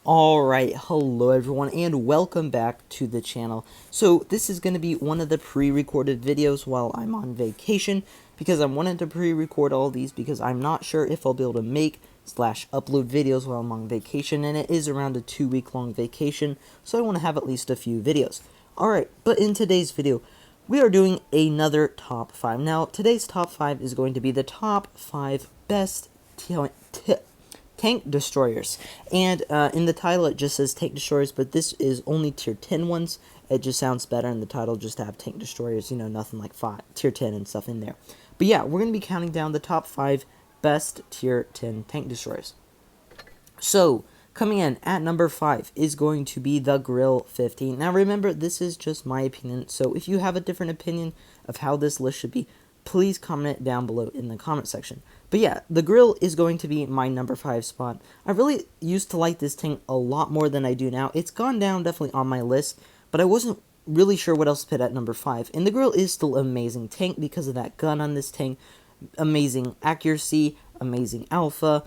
Alright, hello everyone, and welcome back to the channel. So this is going to be one of the pre-recorded videos while I'm on vacation, because I wanted to pre-record all these because I'm not sure if I'll be able to make/upload videos while I'm on vacation, and it is around a 2-week long vacation, so I want to have at least a few videos. Alright, but in today's video, we are doing another top 5. Now, today's top 5 is going to be the top 5 best tank destroyers, and in the title it just says tank destroyers, but this is only tier 10 ones. It just sounds better in the title just to have tank destroyers, you know, nothing like tier 10 and stuff in there. But yeah, we're going to be counting down the top 5 best tier 10 tank destroyers. So coming in at number 5 is going to be the Grille 15. Now remember, this is just my opinion, so if you have a different opinion of how this list should be, please comment it down below in the comment section. But yeah, the Grille is going to be my number 5 spot. I really used to like this tank a lot more than I do now. It's gone down definitely on my list, but I wasn't really sure what else to put at number 5. And the Grille is still an amazing tank because of that gun on this tank. Amazing accuracy, amazing alpha,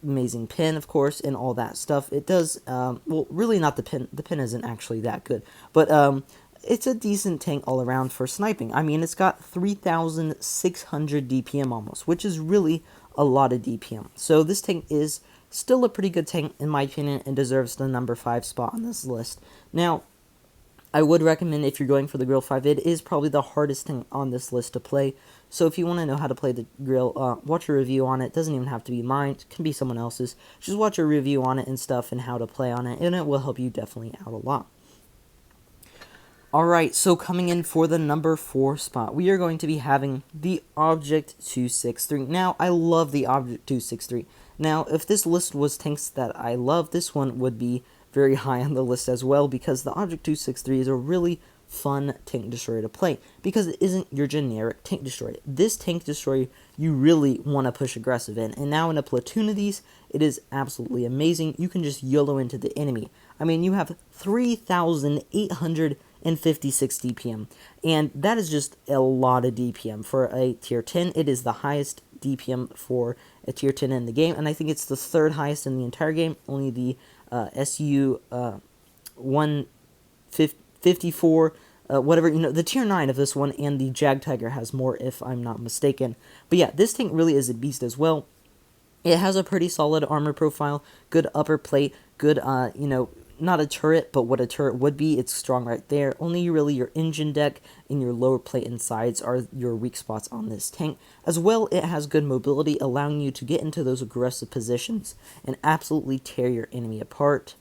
amazing pin, of course, and all that stuff. It does, well, really not the pin. The pin isn't actually that good, but it's a decent tank all around for sniping. I mean, it's got 3,600 DPM almost, which is really a lot of DPM. So this tank is still a pretty good tank, in my opinion, and deserves the number 5 spot on this list. Now, I would recommend, if you're going for the Grille 5, it is probably the hardest thing on this list to play. So if you want to know how to play the Grille, watch a review on it. It doesn't even have to be mine. It can be someone else's. Just watch a review on it and stuff and how to play on it, and it will help you definitely out a lot. Alright, so coming in for the number 4 spot, we are going to be having the Object 263. Now, I love the Object 263. Now, if this list was tanks that I love, this one would be very high on the list as well, because the Object 263 is a really fun tank destroyer to play, because it isn't your generic tank destroyer. This tank destroyer you really want to push aggressive in, and now in a platoon of these, it is absolutely amazing. You can just YOLO into the enemy. I mean, you have 3,856 DPM, and that is just a lot of DPM for a tier 10. It is the highest DPM for a tier 10 in the game, and I think it's the third highest in the entire game. Only the SU 154, whatever, you know, the tier 9 of this one, and the Jagdtiger has more, if I'm not mistaken. But yeah, this tank really is a beast as well. It has a pretty solid armor profile, good upper plate, good, you know, not a turret, but what a turret would be. It's strong right there. Only really your engine deck and your lower plate and sides are your weak spots on this tank. As well, it has good mobility, allowing you to get into those aggressive positions and absolutely tear your enemy apart.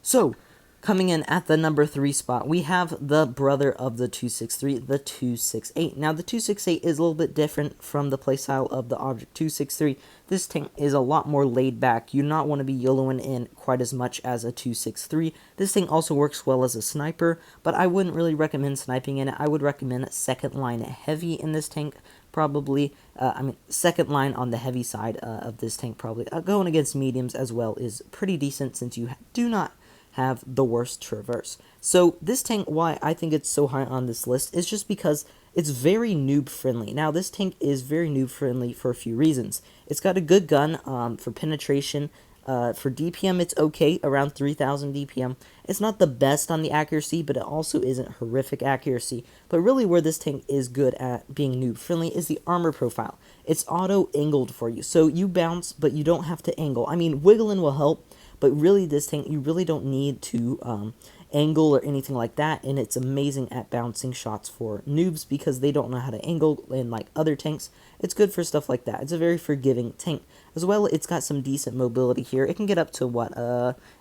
So, coming in at the number 3 spot, we have the brother of the 263, the 268. Now, the 268 is a little bit different from the playstyle of the Object 263. This tank is a lot more laid back. You do not want to be YOLOing in quite as much as a 263. This thing also works well as a sniper, but I wouldn't really recommend sniping in it. I would recommend second line heavy in this tank, probably. I mean, second line on the heavy side of this tank, probably. Going against mediums as well is pretty decent, since you do not have the worst traverse. So this tank, why I think it's so high on this list, is just because it's very noob friendly. Now, this tank is very noob friendly for a few reasons. It's got a good gun for penetration. For DPM, it's okay, around 3,000 DPM. It's not the best on the accuracy, but it also isn't horrific accuracy. But really where this tank is good at being noob friendly is the armor profile. It's auto angled for you, so you bounce, but you don't have to angle. I mean, wiggling will help, but really this tank, you really don't need to angle or anything like that, and it's amazing at bouncing shots for noobs because they don't know how to angle. And like other tanks, it's good for stuff like that. It's a very forgiving tank. As well, it's got some decent mobility here. It can get up to what?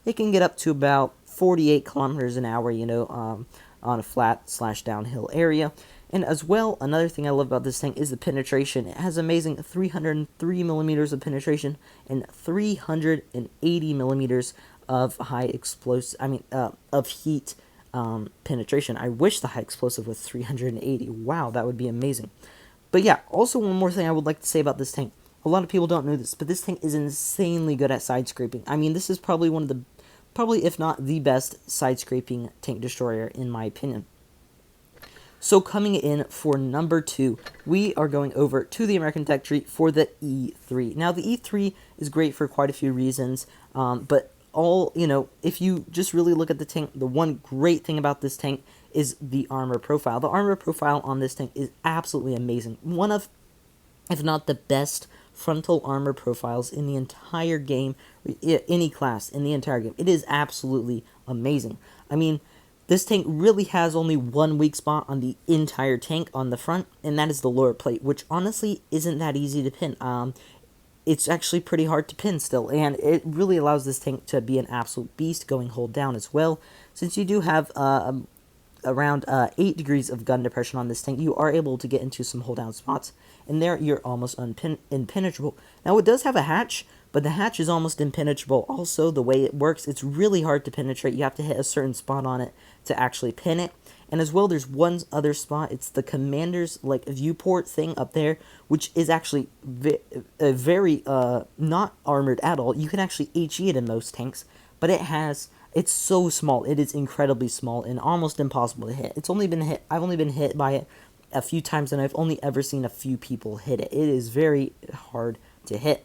It can get up to about 48 kilometers an hour, you know, on a flat/downhill area. And as well, another thing I love about this tank is the penetration. It has amazing 303 millimeters of penetration and 380 millimeters of high explosive, of heat penetration. I wish the high explosive was 380. Wow, that would be amazing. But yeah, also one more thing I would like to say about this tank. A lot of people don't know this, but this tank is insanely good at side scraping. I mean, this is probably one of the, if not the best side scraping tank destroyer in my opinion. So coming in for number 2, we are going over to the American Tech Tree for the E3. Now, the E3 is great for quite a few reasons, but all, if you just really look at the tank, the one great thing about this tank is the armor profile. The armor profile on this tank is absolutely amazing. One of, if not the best frontal armor profiles in the entire game, any class in the entire game. It is absolutely amazing. I mean, this tank really has only one weak spot on the entire tank on the front, and that is the lower plate, which honestly isn't that easy to pin. It's actually pretty hard to pin still, and it really allows this tank to be an absolute beast going hold down as well. Since you do have around 8 degrees of gun depression on this tank, you are able to get into some hold down spots, and there you're almost impenetrable. Now it does have a hatch, but the hatch is almost impenetrable. Also, the way it works, it's really hard to penetrate. You have to hit a certain spot on it to actually pin it. And as well, there's one other spot. It's the commander's viewport thing up there, which is actually very not armored at all. You can actually HE it in most tanks, but it's so small. It is incredibly small and almost impossible to hit. I've only been hit by it a few times, and I've only ever seen a few people hit it. It is very hard to hit.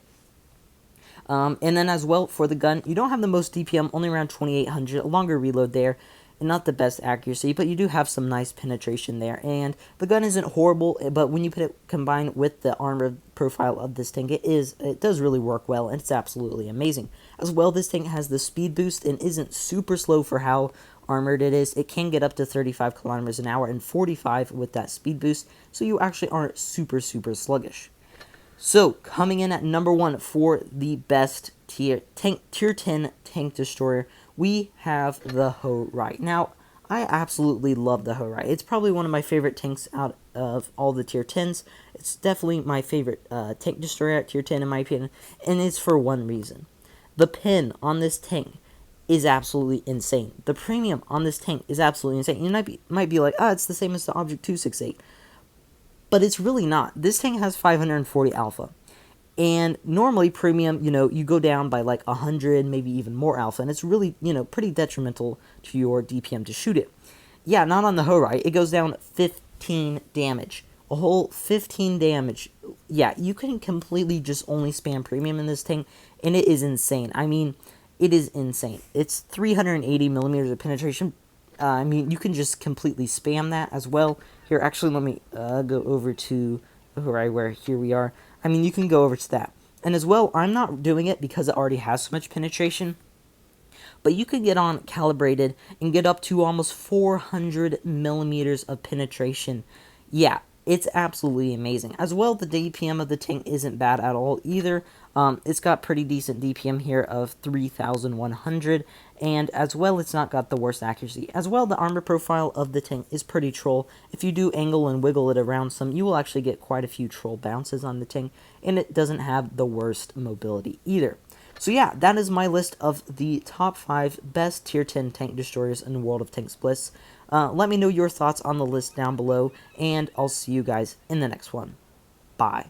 And then as well, for the gun, you don't have the most DPM, only around 2800, a longer reload there, and not the best accuracy, but you do have some nice penetration there. And the gun isn't horrible, but when you put it combined with the armor profile of this tank, it does really work well, and it's absolutely amazing. As well, this tank has the speed boost and isn't super slow for how armored it is. It can get up to 35 kilometers an hour and 45 with that speed boost, so you actually aren't super sluggish. So, coming in at number 1 for the best tier 10 tank destroyer, we have the Ho-Rai. Now, I absolutely love the Ho-Rai. It's probably one of my favorite tanks out of all the tier 10s. It's definitely my favorite tank destroyer at tier 10 in my opinion, and it's for one reason. The pin on this tank is absolutely insane. The premium on this tank is absolutely insane. You might be like, it's the same as the Object 268. But it's really not. This tank has 540 alpha. And normally premium, you go down by like 100, maybe even more alpha. And it's really, pretty detrimental to your DPM to shoot it. Yeah, not on the Ho-Rai. It goes down 15 damage. A whole 15 damage. Yeah, you can completely just only spam premium in this tank. And it is insane. I mean, it is insane. It's 380 millimeters of penetration. You can just completely spam that as well. Here, actually, let me go over to the Ho-Rai where here we are. You can go over to that. And as well, I'm not doing it because it already has so much penetration. But you could get on calibrated and get up to almost 400 millimeters of penetration. Yeah, it's absolutely amazing. As well, the DPM of the tank isn't bad at all either. It's got pretty decent DPM here of 3,100, and as well, it's not got the worst accuracy. As well, the armor profile of the tank is pretty troll. If you do angle and wiggle it around some, you will actually get quite a few troll bounces on the tank, and it doesn't have the worst mobility either. So yeah, that is my list of the top 5 best tier 10 tank destroyers in World of Tanks Bliss. Let me know your thoughts on the list down below, and I'll see you guys in the next one. Bye.